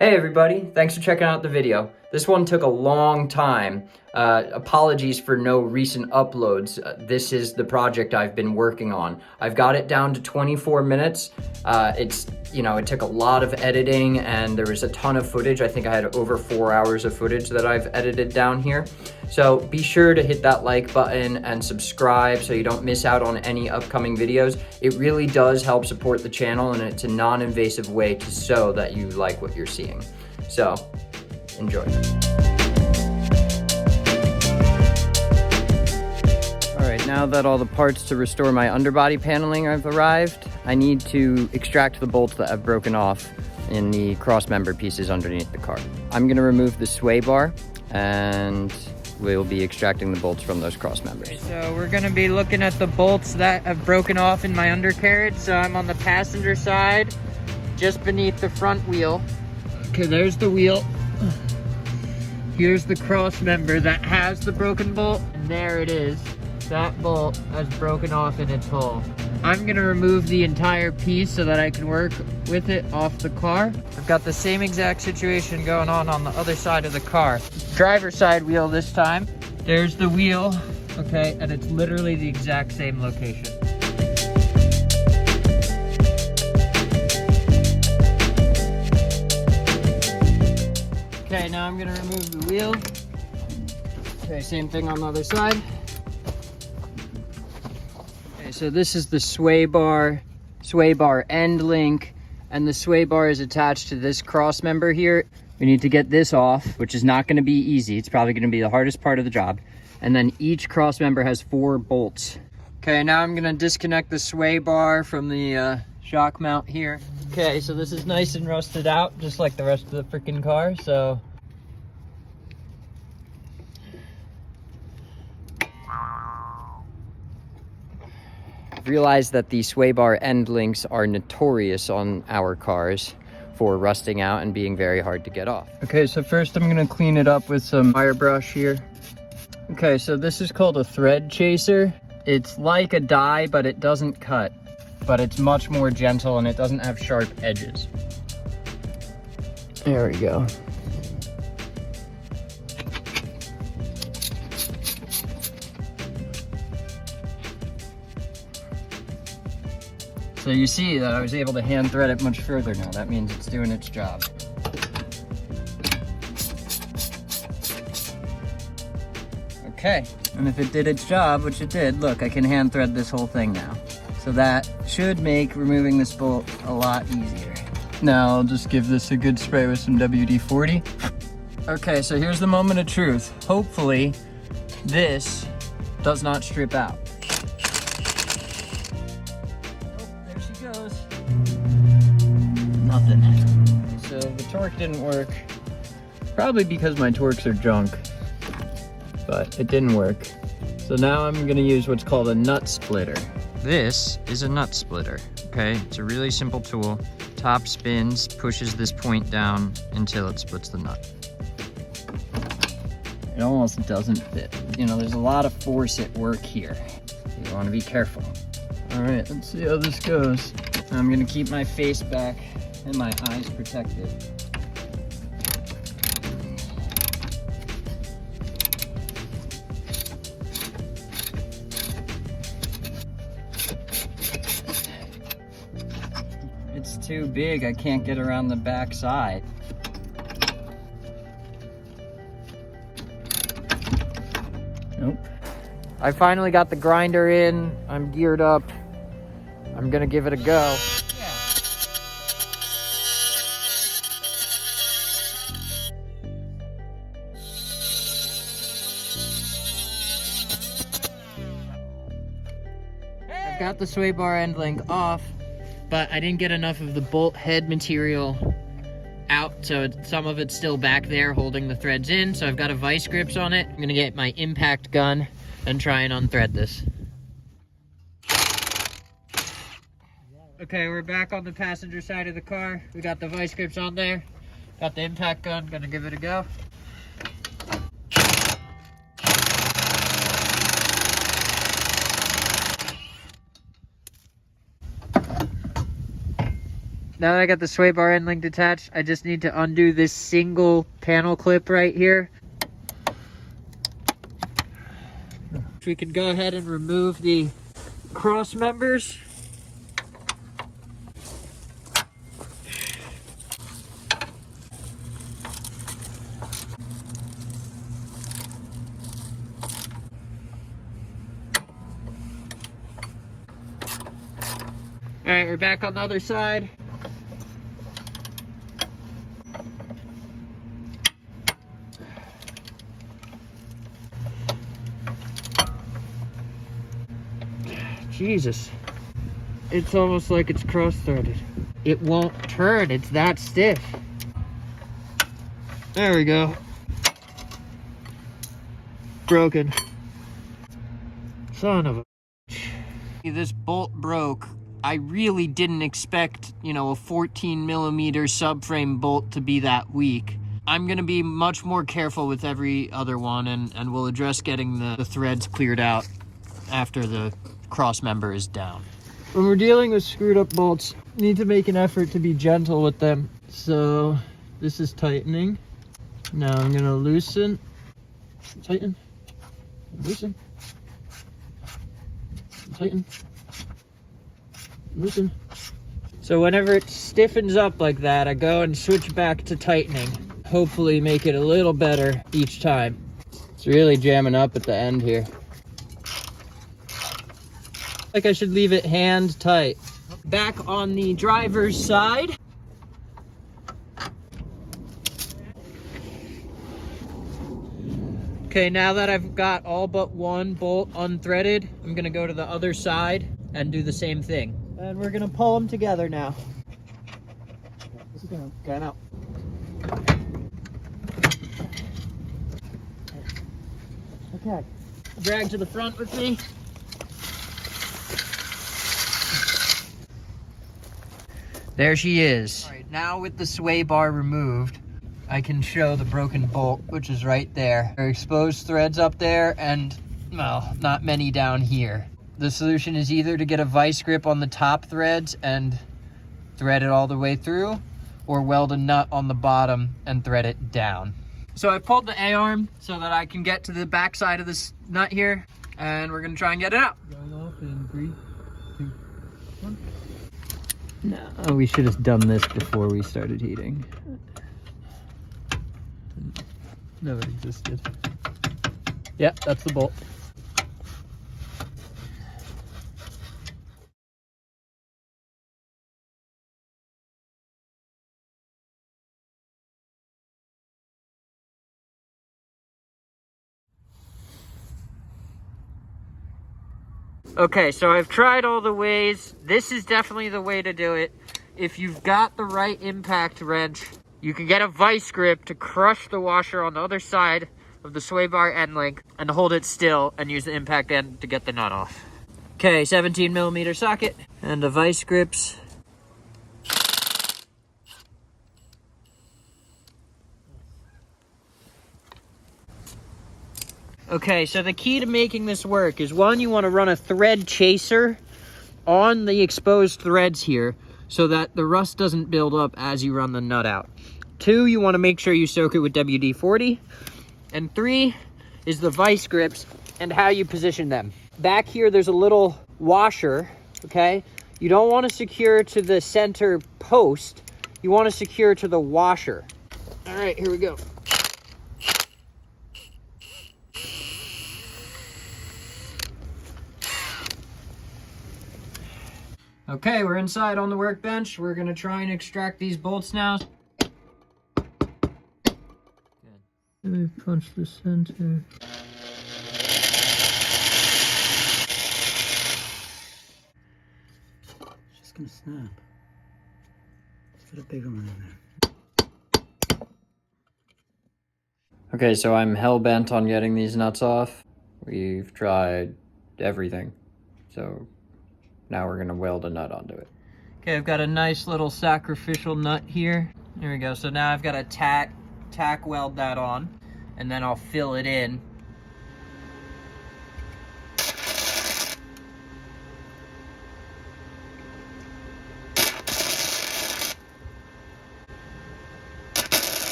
Hey everybody, thanks for checking out the video. This one took a long time. Apologies for no recent uploads. This is the project I've been working on. I've got it down to 24 minutes. It took a lot of editing and there was a ton of footage. I think I had over 4 hours of footage that I've edited down here. So be sure to hit that like button and subscribe so you don't miss out on any upcoming videos. It really does help support the channel, and it's a non-invasive way to show that you like what you're seeing. So, enjoy. All right, now that all the parts to restore my underbody paneling have arrived, I need to extract the bolts that have broken off in the cross member pieces underneath the car. I'm gonna remove the sway bar and we'll be extracting the bolts from those cross members. Okay, so we're gonna be looking at the bolts that have broken off in my undercarriage. So I'm on the passenger side, just beneath the front wheel. Okay, there's the wheel. Here's the cross member that has the broken bolt, and there it is. That bolt has broken off in its hole. I'm gonna remove the entire piece so that I can work with it off the car. I've got the same exact situation going on the other side of the car. Driver's side wheel this time. There's the wheel, okay, and it's literally the exact same location. Okay, now I'm gonna remove the wheel. Okay, same thing on the other side. Okay, so this is the sway bar end link, and the sway bar is attached to this cross member here. We need to get this off, which is not gonna be easy. It's probably gonna be the hardest part of the job. And then each cross member has 4 bolts. Okay, now I'm gonna disconnect the sway bar from the shock mount here. Okay, so this is nice and rusted out, just like the rest of the freaking car, so. I've realized that the sway bar end links are notorious on our cars for rusting out and being very hard to get off. Okay, so first I'm gonna clean it up with some wire brush here. Okay, so this is called a thread chaser. It's like a die, but it doesn't cut. But it's much more gentle and it doesn't have sharp edges. There we go. So you see that I was able to hand thread it much further now. That means it's doing its job. Okay, and if it did its job, which it did, look, I can hand thread this whole thing now. So that should make removing this bolt a lot easier. Now I'll just give this a good spray with some WD-40. Okay, so here's the moment of truth. Hopefully this does not strip out. There she goes. Nothing. So the torque didn't work. Probably because my torques are junk, but it didn't work. So now I'm gonna use what's called a nut splitter. This is a nut splitter, okay? It's a really simple tool. Top spins, pushes this point down until it splits the nut. It almost doesn't fit. You know, there's a lot of force at work here. You wanna be careful. All right, let's see how this goes. I'm gonna keep my face back and my eyes protected. It's too big, I can't get around the back side. Nope. I finally got the grinder in, I'm geared up. I'm gonna give it a go. I've got the sway bar end link off, but I didn't get enough of the bolt head material out, so some of it's still back there holding the threads in. So I've got a vice grips on it. I'm gonna get my impact gun and try and unthread this. Okay, we're back on the passenger side of the car. We got the vice grips on there. Got the impact gun, gonna give it a go. Now that I got the sway bar end link detached, I just need to undo this single panel clip right here. We can go ahead and remove the cross members. All right, we're back on the other side. Jesus. It's almost like it's cross-threaded. It won't turn, it's that stiff. There we go. Broken. Son of a... This bolt broke. I really didn't expect, you know, a 14mm subframe bolt to be that weak. I'm gonna be much more careful with every other one, and we'll address getting the threads cleared out after the cross member is down. When we're dealing with screwed up bolts, need to make an effort to be gentle with them. So this is tightening. Now I'm gonna loosen, tighten, loosen, tighten, loosen. So whenever it stiffens up like that, I go and switch back to tightening. Hopefully make it a little better each time. It's really jamming up at the end here. Like I should leave it hand tight. Back on the driver's side. Okay, now that I've got all but one bolt unthreaded, I'm gonna go to the other side and do the same thing. And we're gonna pull them together now. Okay, now. Okay. Drag to the front with me. There she is. All right, now with the sway bar removed, I can show the broken bolt, which is right there. There are exposed threads up there and, well, not many down here. The solution is either to get a vice grip on the top threads and thread it all the way through, or weld a nut on the bottom and thread it down. So I pulled the A-arm so that I can get to the back side of this nut here, and we're gonna try and get it out. Roll off in 3, 2, 1. No, we should have done this before we started heating. No, it existed. Yeah, that's the bolt. Okay, so I've tried all the ways. This is definitely the way to do it. If you've got the right impact wrench, you can get a vice grip to crush the washer on the other side of the sway bar end link and hold it still and use the impact end to get the nut off. Okay, 17mm socket and the vice grips. Okay, so the key to making this work is, one, you want to run a thread chaser on the exposed threads here so that the rust doesn't build up as you run the nut out. 2, you want to make sure you soak it with WD-40. And 3 is the vice grips and how you position them. Back here, there's a little washer, okay? You don't want to secure to the center post. You want to secure to the washer. All right, here we go. Okay, we're inside on the workbench. We're gonna try and extract these bolts now. Let me punch the center. It's just gonna snap. Let's put a bigger one in there. Okay, so I'm hell-bent on getting these nuts off. We've tried everything. So now we're gonna weld a nut onto it. Okay, I've got a nice little sacrificial nut here. There we go. So now I've got to tack weld that on, and then I'll fill it in.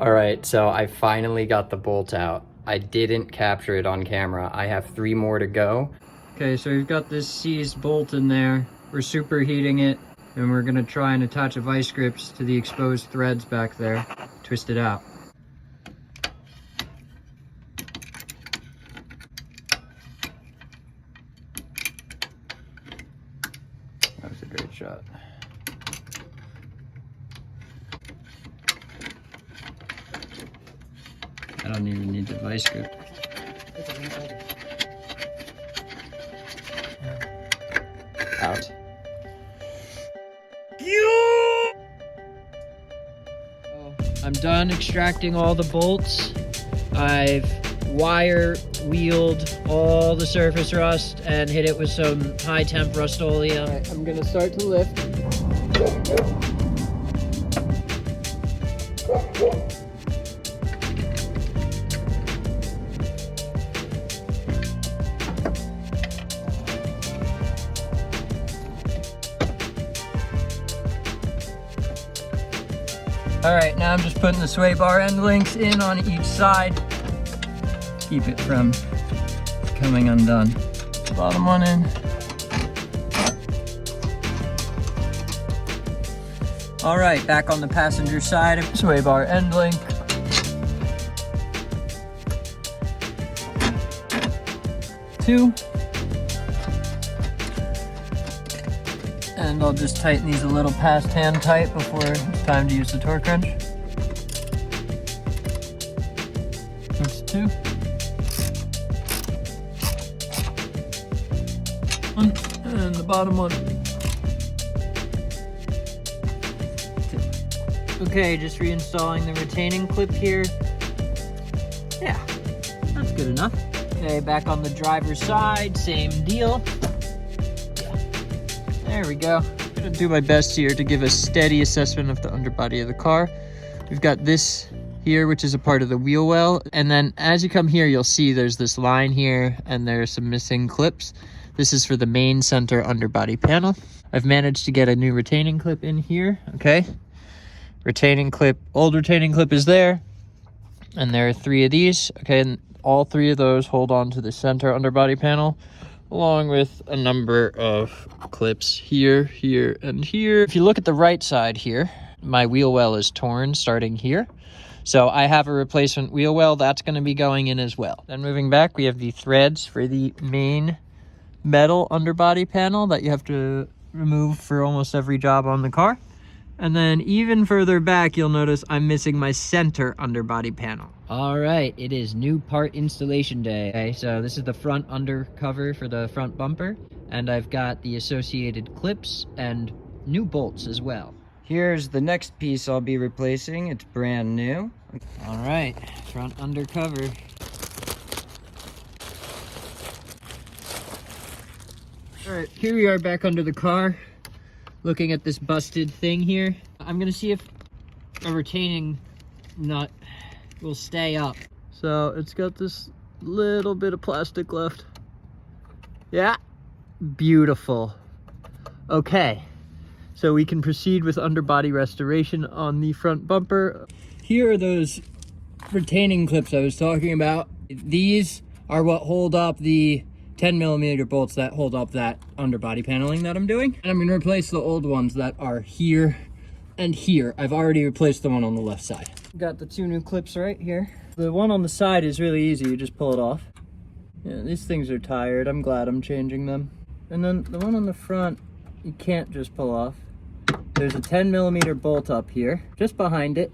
All right, so I finally got the bolt out. I didn't capture it on camera. I have 3 more to go. Okay, so we've got this seized bolt in there. We're superheating it, and we're gonna try and attach a vice grips to the exposed threads back there. Twist it out. That was a great shot. I don't even need the vice grip. Out. I'm done extracting all the bolts. I've wire wheeled all the surface rust and hit it with some high temp Rust-Oleum. Right, I'm gonna start to lift. All right, now I'm just putting the sway bar end links in on each side. Keep it from coming undone. Bottom one in. All right, back on the passenger side, sway bar end link. Two. And I'll just tighten these a little past hand tight before it's time to use the torque wrench. That's 2. 1, and the bottom one. 2. Okay, just reinstalling the retaining clip here. Yeah, that's good enough. Okay, back on the driver's side, same deal. There we go. I'm gonna do my best here to give a steady assessment of the underbody of the car. We've got this here, which is a part of the wheel well. And then as you come here, you'll see there's this line here and there's some missing clips. This is for the main center underbody panel. I've managed to get a new retaining clip in here, okay? Retaining clip, old retaining clip is there. And there are 3 of these, okay? And all 3 of those hold on to the center underbody panel, along with a number of clips here, here, and here. If you look at the right side here, my wheel well is torn starting here. So I have a replacement wheel well that's going to be going in as well. Then moving back, we have the threads for the main metal underbody panel that you have to remove for almost every job on the car. And then even further back, you'll notice I'm missing my center underbody panel. All right, it is new part installation day. Okay, so this is the front undercover for the front bumper, and I've got the associated clips and new bolts as well. Here's the next piece I'll be replacing. It's brand new. All right, front undercover. All right, here we are back under the car, looking at this busted thing here. I'm gonna see if a retaining nut will stay up. So it's got this little bit of plastic left. Yeah, beautiful. Okay, so we can proceed with underbody restoration on the front bumper. Here are those retaining clips I was talking about. These are what hold up the 10mm bolts that hold up that underbody paneling that I'm doing. And I'm gonna replace the old ones that are here and here. I've already replaced the one on the left side. Got the 2 new clips right here. The one on the side is really easy, you just pull it off. Yeah, these things are tired, I'm glad I'm changing them. And then the one on the front, you can't just pull off. There's a 10mm bolt up here, just behind it.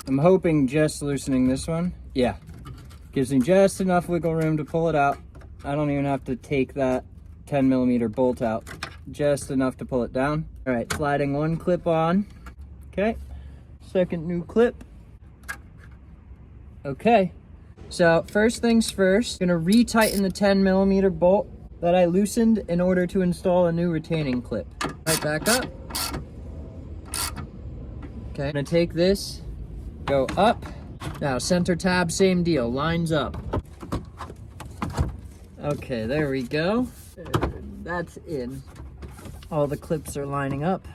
I'm hoping just loosening this one. Yeah, gives me just enough wiggle room to pull it out. I don't even have to take that 10mm bolt out. Just enough to pull it down. All right, sliding one clip on. Okay, second new clip. Okay, so first things first, I'm gonna retighten the 10mm bolt that I loosened in order to install a new retaining clip. Right back up. Okay, I'm gonna take this, go up. Now center tab, same deal, lines up. Okay, there we go. That's in. All the clips are lining up.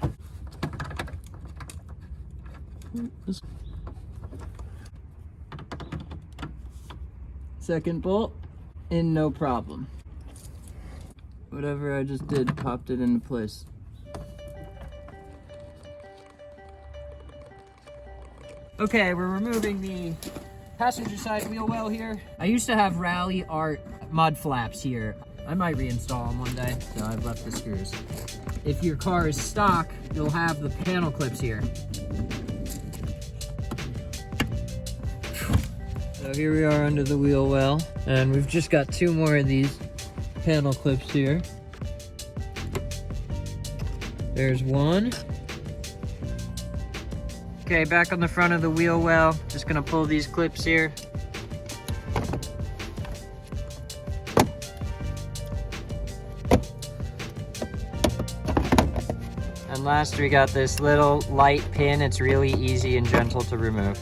Second bolt in, no problem. Whatever I just did popped it into place. Okay, we're removing the passenger side wheel well here. I used to have Rally Art mud flaps here. I might reinstall them one day, so I've left the screws. If your car is stock, you'll have the panel clips here. So here we are under the wheel well, and we've just got 2 more of these panel clips here. There's one. Okay, back on the front of the wheel well. Just gonna pull these clips here. And last, we got this little light pin. It's really easy and gentle to remove.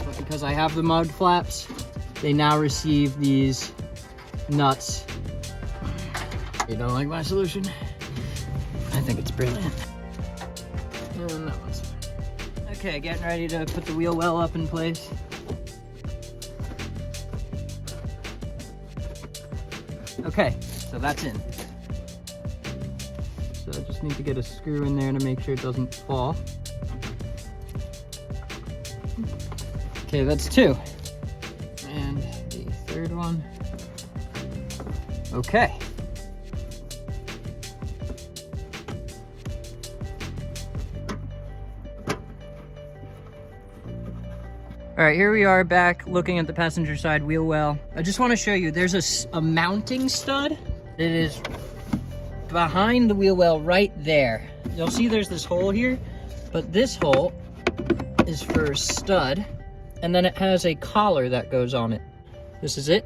But because I have the mud flaps, they now receive these nuts. You don't like my solution? I think it's brilliant. And that one's fine. Okay, getting ready to put the wheel well up in place. Okay, so that's in. So I just need to get a screw in there to make sure it doesn't fall. Okay, that's 2. And the third one. Okay. All right, here we are back looking at the passenger side wheel well. I just want to show you, there's a mounting stud that is behind the wheel well right there. You'll see there's this hole here, but this hole is for a stud, and then it has a collar that goes on it. This is it.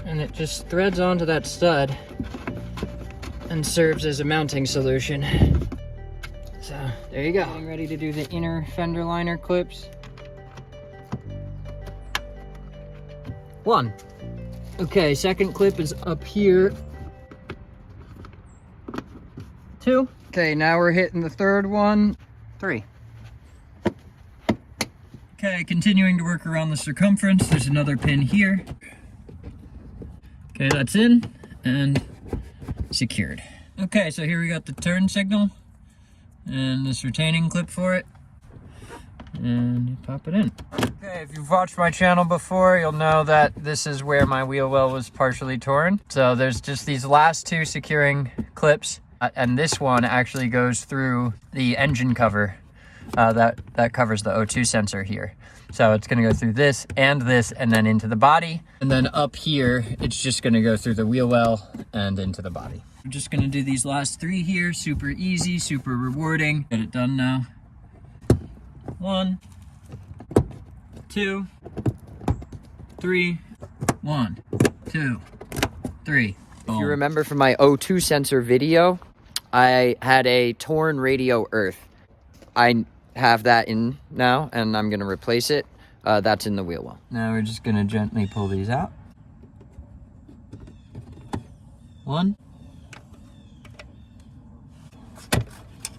And it just threads onto that stud and serves as a mounting solution. So there you go. Getting ready to do the inner fender liner clips. 1. Okay, second clip is up here. 2. Okay, now we're hitting the third one. 3. Okay, continuing to work around the circumference. There's another pin here. Okay, that's in and secured. Okay, so here we got the turn signal and this retaining clip for it. And you pop it in. Okay, if you've watched my channel before, you'll know that this is where my wheel well was partially torn. So there's just these last 2 securing clips, and this one actually goes through the engine cover that covers the O2 sensor here. So it's gonna go through this and then into the body. And then up here, it's just gonna go through the wheel well and into the body. I'm just gonna do these last 3 here, super easy, super rewarding. Get it done now. 1, 2, 3, 1, 2, 3. Boom. If you remember from my O2 sensor video, I had a torn radio earth. I have that in now, and I'm gonna replace it. That's in the wheel well. Now we're just gonna gently pull these out. 1,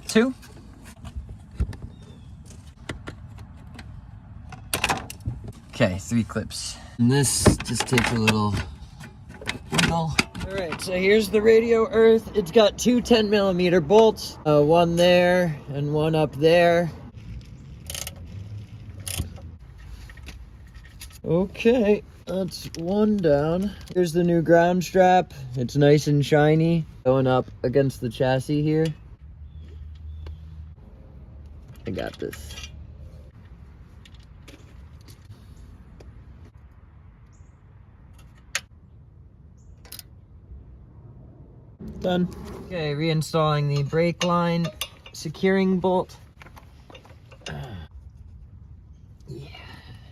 2. Okay, 3 clips. And this just takes a little wiggle. All right, so here's the radio earth. It's got 2 10mm bolts, one there and one up there. Okay, that's one down. Here's the new ground strap. It's nice and shiny, going up against the chassis here. I got this. Done. Okay, reinstalling the brake line securing bolt. Yeah,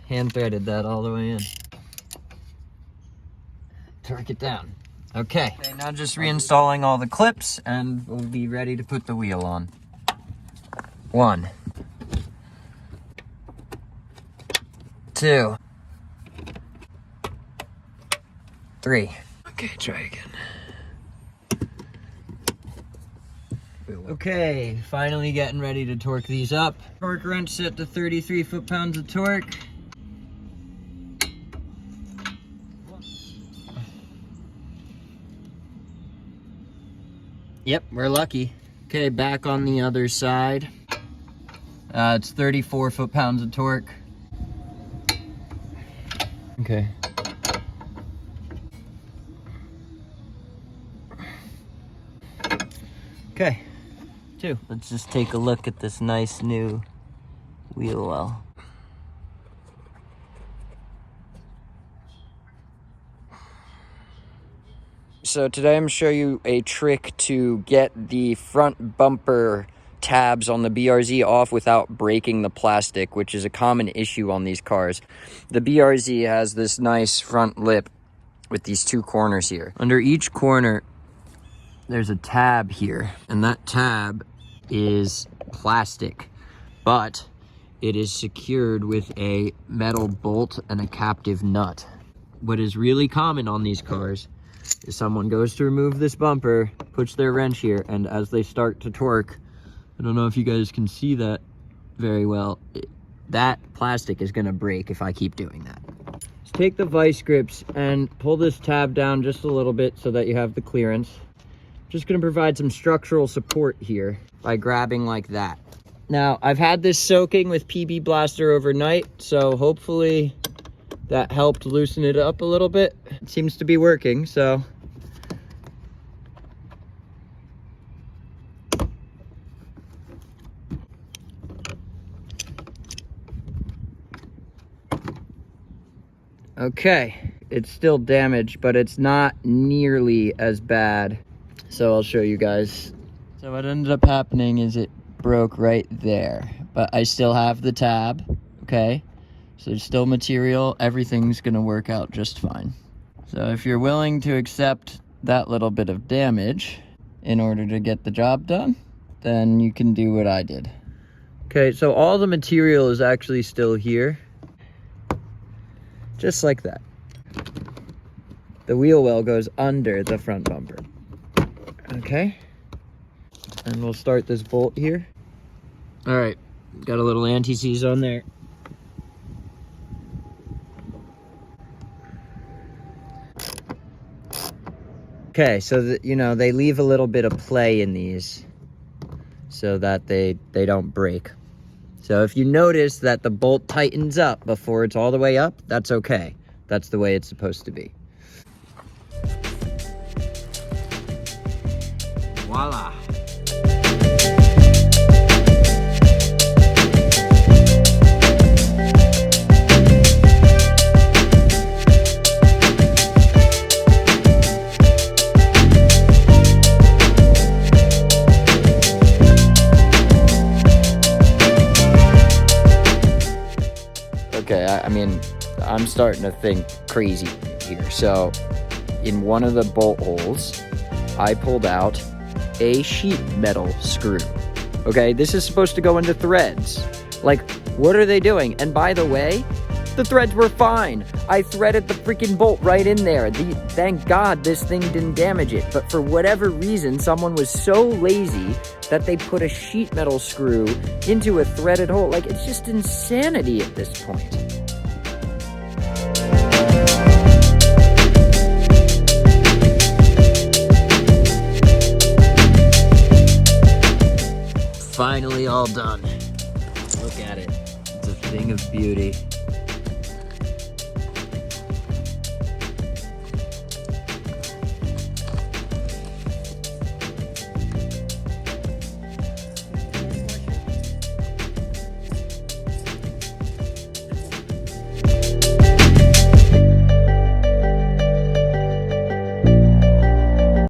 hand threaded that all the way in. Torque it down. Okay, now just reinstalling all the clips and we'll be ready to put the wheel on. 1, 2, 3. Okay, try again. Okay, finally getting ready to torque these up. Torque wrench set to 33 foot-pounds of torque. Yep, we're lucky. Okay, back on the other side. It's 34 foot-pounds of torque. Okay. Okay, two. Let's just take a look at this nice new wheel well. So today I'm going to show you a trick to get the front bumper tabs on the BRZ off without breaking the plastic, which is a common issue on these cars. The BRZ has this nice front lip with these two corners here. Under each corner, there's a tab here, and that tab is plastic, but it is secured with a metal bolt and a captive nut. What is really common on these cars is someone goes to remove this bumper, puts their wrench here, and as they start to torque, I don't know if you guys can see that very well, that plastic is gonna break if I keep doing that. Just take the vice grips and pull this tab down just a little bit so that you have the clearance. Just gonna provide some structural support here by grabbing like that. Now, I've had this soaking with PB Blaster overnight, so hopefully that helped loosen it up a little bit. It seems to be working, so. Okay, it's still damaged, but it's not nearly as bad. So I'll show you guys. So what ended up happening is it broke right there, but I still have the tab, okay? So there's still material, everything's gonna work out just fine. So if you're willing to accept that little bit of damage in order to get the job done, then you can do what I did. Okay, so all the material is actually still here. Just like that. The wheel well goes under the front bumper. Okay. And we'll start this bolt here. All right, got a little anti-seize on there. Okay, so that, you know, they leave a little bit of play in these so that they don't break. So if you notice that the bolt tightens up before it's all the way up, that's okay. That's the way it's supposed to be. Voila. Okay, I mean, I'm starting to think crazy here. So, in one of the bolt holes, I pulled out a sheet metal screw. Okay, this is supposed to go into threads. Like, what are they doing? And by the way, the threads were fine. I threaded the freaking bolt right in there. Thank God this thing didn't damage it. But for whatever reason, someone was so lazy that they put a sheet metal screw into a threaded hole. Like, it's just insanity at this point. Finally all done. Look at it. It's a thing of beauty.